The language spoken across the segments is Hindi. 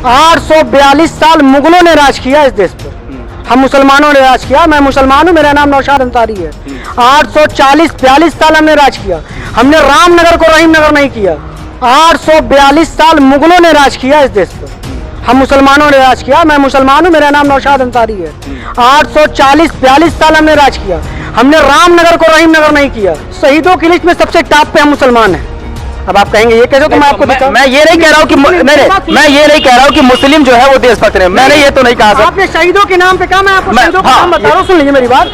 842 साल मुगलों ने राज किया इस देश पर, हम मुसलमानों ने राज किया। मैं मुसलमान हूँ, मेरा नाम नौशाद अंसारी है। 842 साल हमने राज किया, हमने रामनगर को रहीमनगर नहीं किया। 842 साल मुगलों ने राज किया इस देश पर, हम मुसलमानों ने राज किया। मैं मुसलमान हूँ, मेरा नाम नौशाद अंसारी है। 842 साल हमने राज किया, हमने रामनगर को रहीमनगर नहीं किया। शहीदों की लिस्ट में सबसे टॉप पे हम मुसलमान हैं। अब आप कहेंगे ये कैसे, तो मैं आपको बताऊं। मैं ये नहीं कह रहा हूँ कि मैं ये नहीं कह रहा हूँ कि मुस्लिम जो है वो देशभक्त है, मैंने ये तो नहीं कहा। आपने शहीदों के नाम पे कहा, मैं आपको शहीदों का नाम बता रहा हूँ, सुन लीजिए मेरी बात।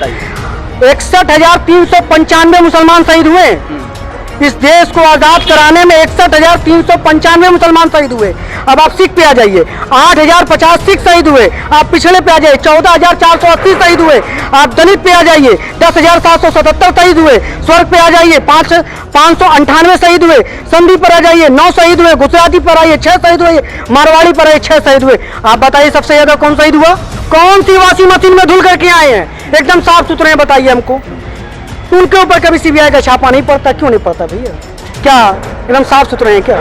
61,395 मुसलमान शहीद हुए इस देश को आजाद कराने में। 61,395 मुसलमान शहीद हुए। अब आप सिख पे आ जाइए, 8,050 सिख शहीद हुए। आप पिछड़े पे आ जाइए, 14,480 शहीद हुए। आप दलित पे आ जाइए, 10,777 शहीद हुए। स्वर्ग पे आ जाइए, 598 शहीद हुए। संधि पर आ जाइए, 9 शहीद हुए। गुजराती पर आइए, 6 शहीद हुए। मारवाड़ी पर आइए, 6 शहीद हुए। आप बताइए सबसे ज्यादा कौन शहीद हुआ? कौन सी वाशिंग मशीन में धुल करके आए हैं? एकदम साफ सुथरे बताइए हमको। उनके ऊपर कभी सीबीआई का छापा नहीं पड़ता, क्यों नहीं पड़ता भैया? क्या एकदम साफ सुथरे हैं क्या?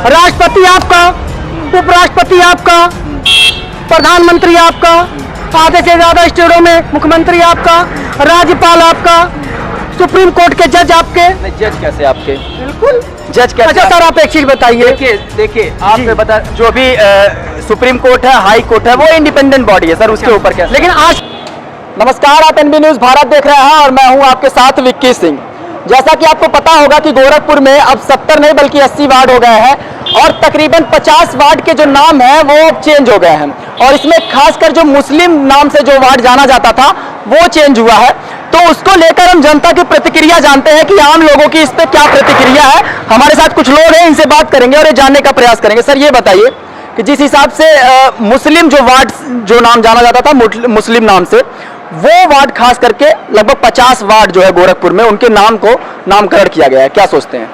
राष्ट्रपति आपका, उपराष्ट्रपति आपका, प्रधानमंत्री आपका, आधे से ज्यादा स्टेटों में मुख्यमंत्री आपका, राज्यपाल आपका, सुप्रीम कोर्ट के जज आपके। जज कैसे आपके? बिल्कुल जज कैसे? अच्छा सर, आप एक चीज बताइए। देखिए आप बता, जो भी सुप्रीम कोर्ट है, हाई कोर्ट है, वो इंडिपेंडेंट बॉडी है सर, उसके ऊपर क्या? लेकिन आज नमस्कार, आप एनबी न्यूज भारत देख रहे हैं और मैं हूं आपके साथ विक्की सिंह। जैसा कि आपको पता होगा कि गोरखपुर में अब 70 नहीं बल्कि 80 वार्ड हो गए हैं और तकरीबन 50 वार्ड के जो नाम है वो चेंज हो गए हैं। और इसमें खासकर जो मुस्लिम नाम से जो वार्ड जाना जाता था वो चेंज हुआ है। तो उसको लेकर हम जनता की प्रतिक्रिया जानते हैं कि आम लोगों की इस पर क्या प्रतिक्रिया है। हमारे साथ कुछ लोग हैं, इनसे बात करेंगे और ये जानने का प्रयास करेंगे। सर ये बताइए कि जिस हिसाब से मुस्लिम जो वार्ड जो नाम जाना जाता था मुस्लिम नाम से, वो वार्ड खास करके लगभग 50 वार्ड जो है गोरखपुर में, उनके नाम को नामकरण किया गया है, क्या सोचते हैं?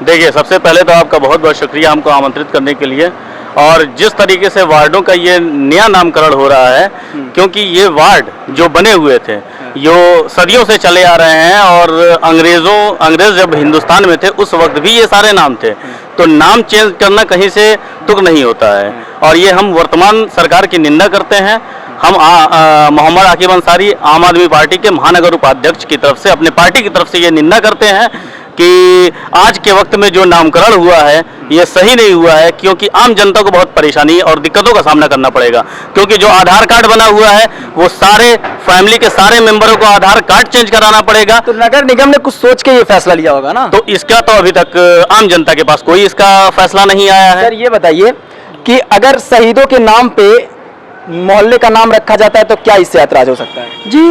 देखिए, सबसे पहले तो आपका बहुत बहुत शुक्रिया हमको आमंत्रित करने के लिए। और जिस तरीके से वार्डों का ये नया नामकरण हो रहा है, क्योंकि ये वार्ड जो बने हुए थे जो सदियों से चले आ रहे हैं और अंग्रेज जब हिंदुस्तान में थे उस वक्त भी ये सारे नाम थे, तो नाम चेंज करना कहीं से तुक नहीं होता है। और ये हम वर्तमान सरकार की निंदा करते हैं। हम मोहम्मद आकिब अंसारी आम आदमी पार्टी के महानगर उपाध्यक्ष की तरफ से, अपने पार्टी की तरफ से ये निंदा करते हैं कि आज के वक्त में जो नामकरण हुआ है ये सही नहीं हुआ है, क्योंकि आम जनता को बहुत परेशानी और दिक्कतों का सामना करना पड़ेगा। क्योंकि जो आधार कार्ड बना हुआ है वो सारे फैमिली के सारे मेंबरों को आधार कार्ड चेंज कराना पड़ेगा। तो नगर निगम ने कुछ सोच के ये फैसला लिया होगा ना? तो इसका तो अभी तक आम जनता के पास कोई इसका फैसला नहीं आया है। सर ये बताइए कि अगर शहीदों के नाम पे मोहल्ले का नाम रखा जाता है तो क्या इससे ऐतराज हो सकता है? जी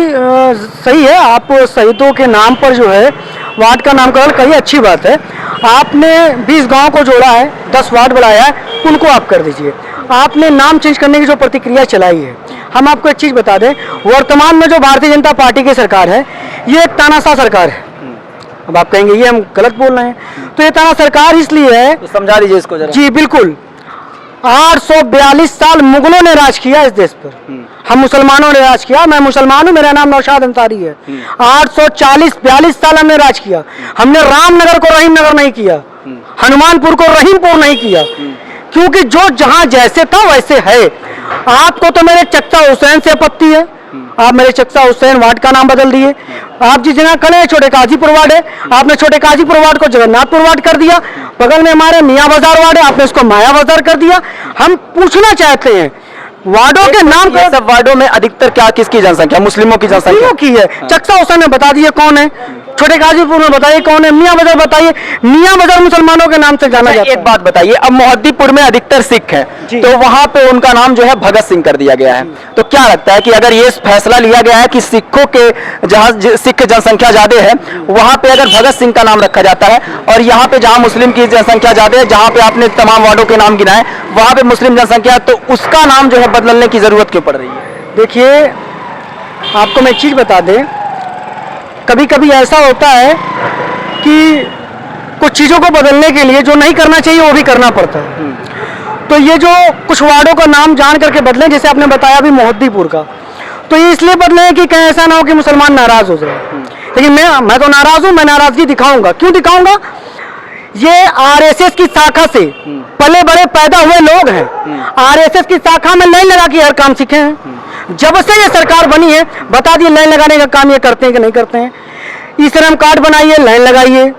सही है, आप शहीदों के नाम पर जो है वार्ड का नामकरण करिए, अच्छी बात है। आपने 20 गांव को जोड़ा है, 10 वार्ड बढ़ाया है, उनको आप कर दीजिए। आपने नाम चेंज करने की जो प्रतिक्रिया चलाई है, हम आपको एक चीज़ बता दें, वर्तमान में जो भारतीय जनता पार्टी की सरकार है ये एक तानाशाह सरकार है। अब आप कहेंगे ये हम गलत बोल रहे हैं, तो ये ताना सरकार इसलिए है, तो समझा दीजिए इसको जरा। जी बिल्कुल, 842 साल मुगलों ने राज किया इस देश पर, हम मुसलमानों ने राज किया। मैं मुसलमान हूँ, मेरा नाम नौशाद अंसारी है। 842 साल हमने राज किया, हमने रामनगर को रहीमनगर नहीं किया, हनुमानपुर को रहीमपुर नहीं किया, क्योंकि जो जहां जैसे था वैसे है। आपको तो मेरे चच्चा हुसैन से आपत्ति है, आप मेरे चच्चा हुसैन वार्ड का नाम बदल दिए। आप जिस जगह खड़े हैं छोटे काजीपुर वार्ड है, आपने छोटे काजीपुर वार्ड को जगन्नाथपुर वार्ड कर दिया। बगल में हमारे मियाँ बाजार वार्ड है, आपने उसको माया बाजार कर दिया। हम पूछना चाहते हैं वार्डों के नाम, सब वार्डों में अधिकतर क्या किसकी जनसंख्या? मुस्लिमों की जनसंख्या की है। चच्चा हुसैन ने बता दिए कौन है, छोटे गाजीपुर में बताइए कौन है, मियाँ बाजार बताइए। मियाँ बाजार मुसलमानों के नाम से जाना जाता है। एक बात बताइए, अब मोहद्दीपुर में अधिकतर सिख हैं, तो वहां पे उनका नाम जो है भगत सिंह कर दिया गया है। तो क्या लगता है कि अगर ये फैसला लिया गया है कि सिखों के जहां सिख जनसंख्या ज्यादा है वहां पे अगर भगत सिंह का नाम रखा जाता है, और यहाँ पे जहां मुस्लिम की जनसंख्या ज्यादा है, जहां पे आपने तमाम वार्डों के नाम गिनाए वहां पे मुस्लिम जनसंख्या, तो उसका नाम जो है बदलने की जरूरत क्यों पड़ रही है? देखिए, आपको मैं एक चीज बता दें, कभी कभी ऐसा होता है कि कुछ चीज़ों को बदलने के लिए जो नहीं करना चाहिए वो भी करना पड़ता है। तो ये जो कुछ वार्डों का नाम जान करके बदले, जैसे आपने बताया अभी मोहद्दीपुर का, तो ये इसलिए बदले कि कहीं ऐसा ना हो कि मुसलमान नाराज हो जाए। लेकिन मैं तो नाराज हूँ, मैं नाराजगी दिखाऊंगा। क्यों दिखाऊंगा? ये आरएसएस की शाखा से पले बड़े पैदा हुए लोग हैं। आरएसएस की शाखा में लाइन लगा के हर काम सीखे हैं। जब से ये सरकार बनी है बता दिए लाइन लगाने का काम ये करते हैं कि नहीं करते हैं। ई श्रम कार्ड बनाइए, लाइन लगाइए।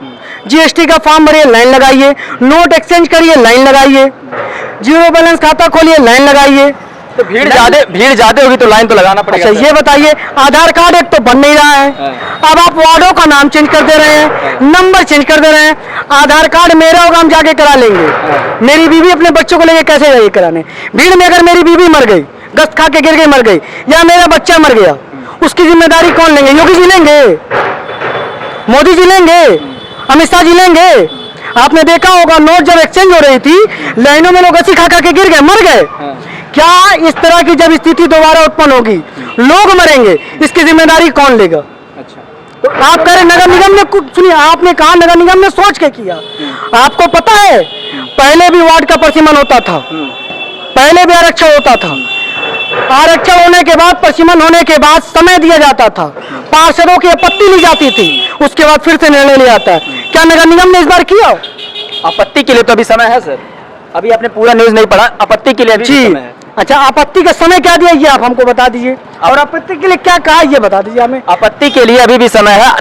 जीएसटी का फॉर्म भरिए, लाइन लगाइए। नोट एक्सचेंज करिए, लाइन लगाइए। जीरो बैलेंस खाता खोलिए, लाइन लगाइए। तो भीड़ ज्यादा होगी तो लाइन तो लगाना पड़ेगा। अच्छा ये बताइए, आधार कार्ड एक तो बन नहीं रहा है। अब आप वार्डों का नाम चेंज कर दे रहे हैं, नंबर चेंज कर दे रहे हैं। आधार कार्ड मेरा होगा, हम जाके करा लेंगे। मेरी बीवी अपने बच्चों को लेके कैसे जाएगी कराने? भीड़ में अगर मेरी बीवी मर गई, गस्त खा के गिर गई मर गई, या मेरा बच्चा मर गया, उसकी जिम्मेदारी कौन लेंगे? योगी जी लेंगे, मोदी जी लेंगे, अमित शाह जी लेंगे। आपने देखा होगा नोट जब एक्सचेंज हो रही थी, लाइनों में लोग ऐसी खा के गिर गए, मर गए। क्या इस तरह की जब स्थिति दोबारा उत्पन्न होगी, लोग मरेंगे, इसकी जिम्मेदारी कौन लेगा? अच्छा, तो आप कह रहे नगर निगम ने कुछ, सुनिए आपने कहा नगर निगम ने सोच के किया। आपको पता है पहले भी वार्ड का परिसीमन होता था, पहले भी आरक्षण होता था। आरक्षण होने के बाद, परिसीमन होने के बाद समय दिया जाता था, पार्षदों की आपत्ति ली जाती थी, उसके बाद फिर से निर्णय लिया जाता है। क्या नगर निगम ने इस बार किया? आपत्ति के लिए तो अभी समय है सर। अभी आपने पूरा न्यूज नहीं पढ़ा, आपत्ति के लिए अभी जी समय है। अच्छा, आपत्ति का समय क्या दिया ये आप हमको बता दीजिए, और आपत्ति के लिए क्या कहा ये बता दीजिए हमें। आपत्ति के लिए अभी भी समय है।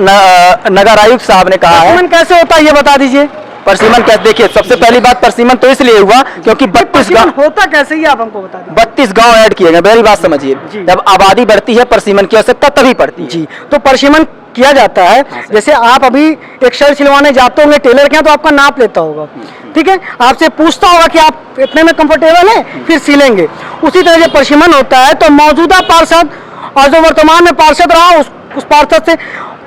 नगर आयुक्त साहब ने कहा है। परिसीमन कैसे होता है ये बता दीजिए। परिसीमन कैसे? देखिए, सबसे पहली बात, परिसीमन तो इसलिए हुआ क्योंकि 32 गाँव होता कैसे ये आप हमको बता दीजिए। 32 गाँव ऐड किए गए। मेरी बात समझिए, जी। जब आबादी बढ़ती है परिसीमन की आवश्यकता तभी पड़ती है। जी, तो परिसीमन किया जाता है। जैसे आप अभी एक शर्ट सिलवाने जाते होंगे टेलर के यहाँ, तो आपका नाप लेता होगा, ठीक है, आपसे पूछता होगा कि आप इतने में कंफर्टेबल हैं, फिर सिलेंगे। उसी तरह से परिसीमन होता है, तो मौजूदा पार्षद और जो वर्तमान में पार्षद रहा उस पार्षद से,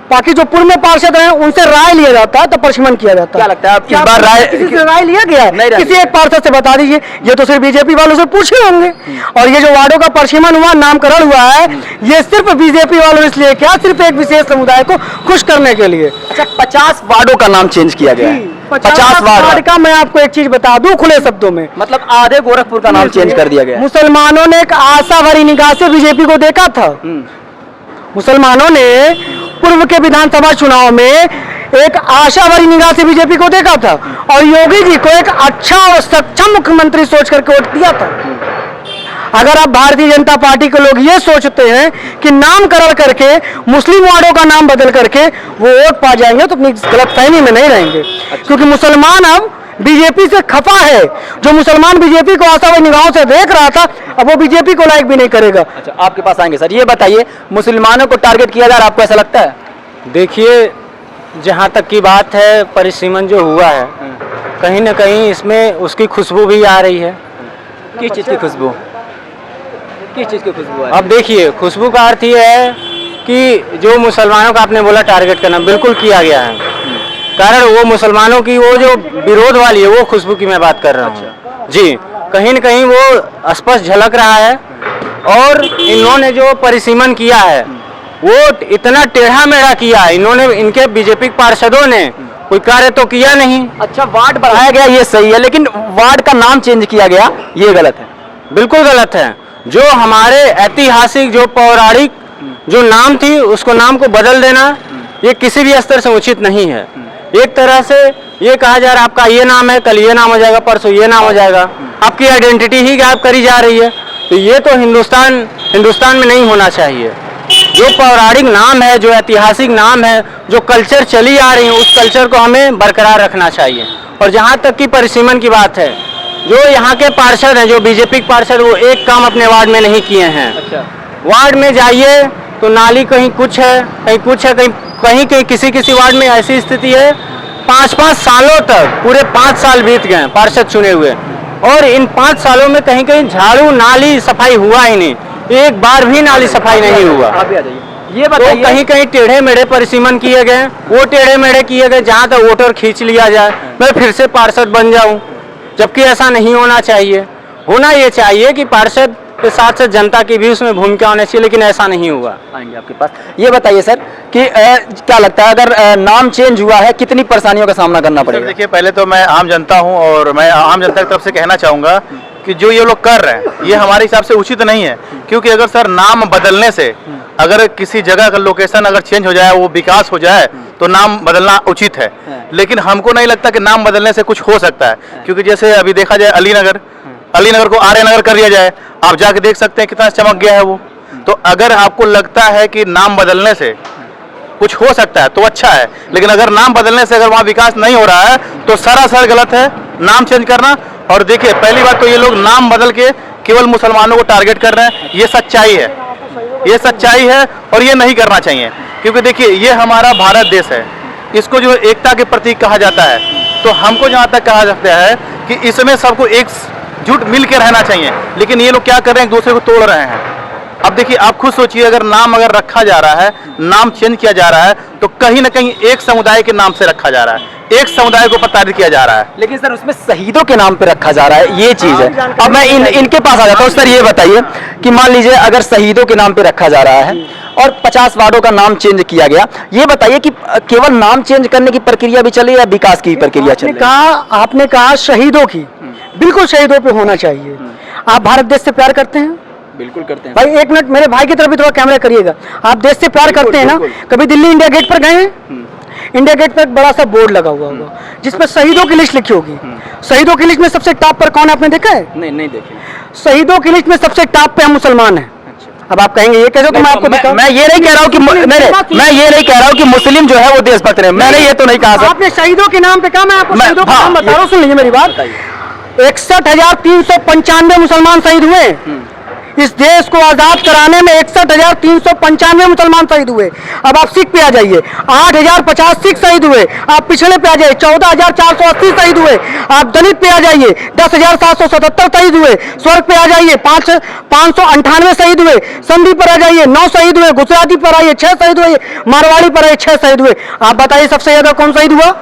बाकी जो पूर्व में पार्षद रहे उनसे राय लिया जाता है, तो परिसीमन किया जाता है। क्या लगता है आप इस बार राय किसी से राय लिया गया है? किसी एक पार्षद से बता दीजिए। ये तो सिर्फ बीजेपी वालों से पूछे होंगे। और ये जो वार्डों का परिसीमन हुआ, नामकरण हुआ है, ये सिर्फ बीजेपी वालों ने इसलिए किया, सिर्फ एक विशेष समुदाय को खुश करने के लिए। अच्छा, 50 वार्डों का नाम चेंज किया गया है। 50 वार्ड का मैं आपको एक चीज बता दूं खुले शब्दों में, मतलब आधे गोरखपुर का नाम चेंज कर दिया गया है। मुसलमानों ने एक आशा भरी निगाह से बीजेपी को देखा था। मुसलमानों ने पूर्व के विधानसभा चुनाव में एक आशा भरी निगाह से बीजेपी को देखा था, और योगी जी को एक अच्छा और सक्षम मुख्यमंत्री सोच करके वोट दिया था। अगर आप भारतीय जनता पार्टी के लोग ये सोचते हैं कि नामकरण करके मुस्लिम वार्डों का नाम बदल करके वो वोट पा जाएंगे, तो अपनी गलतफहमी में नहीं रहेंगे। क्योंकि मुसलमान अब बीजेपी से खफा है। जो मुसलमान बीजेपी को आशा भरी निगाहों से देख रहा था, अब वो बीजेपी को लाइक भी नहीं करेगा। अच्छा, आपके पास आएंगे सर। ये बताइए, मुसलमानों को टारगेट किया जा रहा है, आपको ऐसा लगता है? देखिए, जहाँ तक की बात है, परिसीमन जो हुआ है, कहीं न कहीं इसमें उसकी खुशबू भी आ रही है। किस चीज़ की खुशबू? किस चीज़ की खुशबू? अब देखिए, खुशबू का अर्थ ये है कि जो मुसलमानों का आपने बोला टारगेट करना, बिल्कुल किया गया है। कारण वो मुसलमानों की वो जो विरोध वाली है, वो खुशबू की मैं बात कर रहा हूँ। जी, कहीं न कहीं वो स्पष्ट झलक रहा है। और इन्होंने जो परिसीमन किया है वो इतना टेढ़ा मेढ़ा किया है। इन्होंने, इनके बीजेपी पार्षदों ने कोई कार्य तो किया नहीं। अच्छा, वार्ड बढ़ाया गया ये सही है, लेकिन वार्ड का नाम चेंज किया गया ये गलत है। बिल्कुल गलत है। जो हमारे ऐतिहासिक, जो पौराणिक जो नाम थी, उसको नाम को बदल देना ये किसी भी स्तर से उचित नहीं है। एक तरह से ये कहा जा रहा है आपका ये नाम है, कल ये नाम हो जाएगा, परसों ये नाम हो जाएगा, आपकी आइडेंटिटी ही गायब करी जा रही है। तो ये तो हिंदुस्तान में नहीं होना चाहिए। जो पौराणिक नाम है, जो ऐतिहासिक नाम है, जो कल्चर चली आ रही है, उस कल्चर को हमें बरकरार रखना चाहिए। और जहाँ तक की परिसीमन की बात है, जो यहाँ के पार्षद हैं, जो बीजेपी के पार्षद, वो एक काम अपने वार्ड में नहीं किए हैं। अच्छा, वार्ड में जाइए तो नाली कहीं कुछ है, कहीं कुछ है, कहीं किसी वार्ड में ऐसी स्थिति है 5-5 सालों तक, पूरे 5 साल बीत गए पार्षद चुने हुए, और इन 5 सालों में कहीं कहीं झाड़ू नाली सफाई हुआ ही नहीं। एक बार भी नाली सफाई नहीं हुआ। आप भी आ जाइए। ये तो बताइए, कहीं कहीं टेढ़े मेढ़े परिसीमन किए गए, वो टेढ़े मेढ़े किए गए जहाँ तक वोटर खींच लिया जाए, मैं फिर से पार्षद बन जाऊं, जबकि ऐसा नहीं होना चाहिए। होना ये चाहिए कि पार्षद के साथ साथ जनता की भी उसमें भूमिका होनी चाहिए, लेकिन ऐसा नहीं हुआ। आएंगे आपके पास। ये बताइए सर कि क्या लगता है, अगर नाम चेंज हुआ है, कितनी परेशानियों का सामना करना पड़ेगा? देखिए, पहले तो मैं आम जनता हूं, और मैं आम जनता की तरफ से कहना चाहूँगा कि जो ये लोग कर रहे हैं ये हमारे हिसाब से उचित नहीं है। क्योंकि अगर सर नाम बदलने से अगर किसी जगह का लोकेशन अगर चेंज हो जाए, वो विकास हो जाए, तो नाम बदलना उचित है। लेकिन हमको नहीं लगता कि नाम बदलने से कुछ हो सकता है, क्योंकि जैसे अभी देखा जाए अलीनगर को आर्यनगर कर दिया जाए, आप जाके देख सकते हैं कितना चमक गया है वो। तो अगर आपको लगता है कि नाम बदलने से कुछ हो सकता है तो अच्छा है, लेकिन अगर नाम बदलने से अगर वहाँ विकास नहीं हो रहा है तो सरासर गलत है नाम चेंज करना। और देखिए, पहली बात तो ये लोग नाम बदल के केवल मुसलमानों को टारगेट कर रहे हैं, ये सच्चाई है, ये सच्चाई है और ये नहीं करना चाहिए। क्योंकि देखिए, ये हमारा भारत देश है, इसको जो एकता के प्रतीक कहा जाता है, तो हमको जहाँ तक कहा जाता है कि इसमें सबको एकजुट मिल के रहना चाहिए। लेकिन ये लोग क्या कर रहे हैं, एक दूसरे को तोड़ रहे हैं। अब देखिए, आप खुद सोचिए, अगर नाम अगर रखा जा रहा है, नाम चेंज किया जा रहा है, तो कहीं ना कहीं एक समुदाय के नाम से रखा जा रहा है, एक समुदाय को प्रताड़ित किया जा रहा है। लेकिन सर उसमें शहीदों के नाम पे रखा जा रहा है, ये चीज है। अब मैं इनके पास आ जाता हूँ। सर ये बताइए कि मान लीजिए अगर शहीदों के नाम पे रखा जा रहा है और 50 वार्डों का नाम चेंज किया गया, ये बताइए कि केवल नाम चेंज करने की प्रक्रिया भी चले या विकास की प्रक्रिया चले? आपने कहा शहीदों की, बिल्कुल शहीदों पे होना चाहिए। आप भारत देश से प्यार करते हैं? बिल्कुल करते हैं भाई एक मिनट, मेरे भाई की तरफ भी थोड़ा कैमरा करिएगा। आप देश से प्यार करते हैं ना? कभी दिल्ली इंडिया गेट पर गए हैं? इंडिया गेट पर एक बड़ा सा बोर्ड लगा हुआ होगा जिसमें शहीदों की लिस्ट लिखी होगी। शहीदों की लिस्ट में सबसे टॉप पर कौन है, आपने देखा है? नहीं देखे। शहीदों की लिस्ट में सबसे टॉप पे हम मुसलमान हैं। अब आप कहेंगे ये कैसे, तो मैं आपको दिखाऊं? मैं ये नहीं कह रहा हूँ कि मैं ये नहीं कह रहा हूँ कि मुस्लिम जो है वो देशभक्त है, मैंने ये तो नहीं कहा सर। आपने शहीदों के नाम पे कहा, मैं आपको शहीदों का नाम बता रहा हूँ, सुन लीजिए मेरी बात। 61,395 मुसलमान शहीद हुए इस देश को आजाद कराने में। 61,395 मुसलमान शहीद हुए। अब आप सिख पे आ जाइए, 8,050 सिख शहीद हुए। आप पिछड़े पे आ जाइए, 14,480 शहीद हुए। आप दलित पे आ जाइए, 10,777 शहीद हुए। स्वर्ग पे आ जाइए, 598 शहीद हुए। संधि पर आ जाइए, 9 शहीद हुए। गुजराती पर आइए, 6 शहीद हुए। मारवाड़ी पर आइए, 6 शहीद हुए। आप बताइए सबसे ज्यादा कौन शहीद हुआ?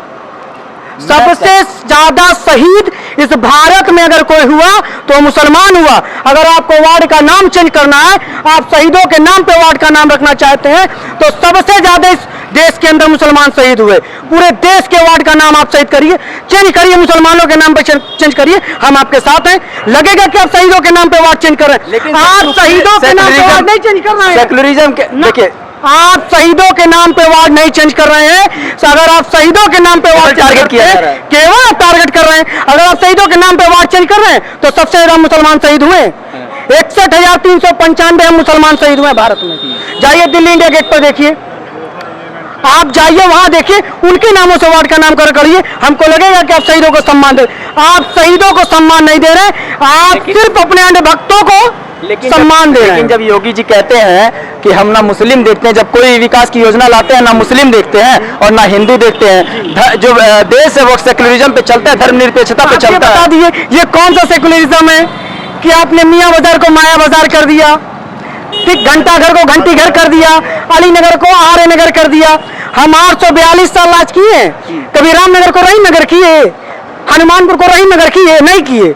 सबसे ज्यादा शहीद इस भारत में अगर कोई हुआ तो मुसलमान हुआ। अगर आपको वार्ड का नाम चेंज करना है, आप शहीदों के नाम पे वार्ड का नाम रखना चाहते हैं, तो सबसे ज्यादा इस देश के अंदर मुसलमान शहीद हुए। पूरे देश के वार्ड का नाम आप शहीद करिए, चेंज करिए, मुसलमानों के नाम पे चेंज करिए, हम आपके साथ हैं। लगेगा कि आप शहीदों के नाम पे वार्ड चेंज कर रहे हैं, लेकिन आप शहीदों के नाम पे वार्ड नहीं चेंज कर रहे हैं। सेकुलरिज्म के देखिए, आप शहीदों के नाम पे वार्ड नहीं चेंज कर रहे हैं। तो अगर आप शहीदों के नाम पे वार्ड टारगेट किया जा रहा है, केवल आप टारगेट कर रहे हैं। अगर आप शहीदों के नाम पे वार्ड चेंज कर रहे हैं तो सबसे ज्यादा मुसलमान शहीद हुए। 61,395 मुसलमान शहीद हुए भारत में। जाइए दिल्ली इंडिया गेट पर देखिए, आप जाइए वहां देखिए, उनके नामों से वार्ड का नामकरण करिए। हमको लगेगा कि आप शहीदों को सम्मान दे। आप शहीदों को सम्मान नहीं दे रहे, आप सिर्फ अपने अंडे भक्तों को सम्मान दे रहे हैं। लेकिन जब योगी जी कहते हैं कि हम ना मुस्लिम देखते हैं, जब कोई विकास की योजना लाते हैं ना मुस्लिम देखते हैं और ना हिंदू देखते हैं, जो देश है वो सेकुलरिज्म पे चलता है, धर्मनिरपेक्षता पे चलता है। बता दिए ये कौन सा सेकुलरिज्म है कि आपने मियां बाजार को माया बाजार कर दिया, ठीक, घंटा घर को घंटी घर कर दिया, अलीनगर को आर्य नगर कर दिया। हम 842 साल राज किए, कभी रामनगर को रहीम नगर किए, हनुमानपुर को रहीम नगर किए नहीं किए।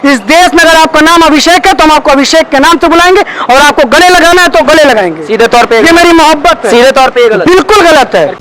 इस देश में अगर आपका नाम अभिषेक है तो हम आपको अभिषेक के नाम से बुलाएंगे, और आपको गले लगाना है तो गले लगाएंगे। सीधे तौर पे ये मेरी मोहब्बत है। सीधे तौर पे बिल्कुल गलत है।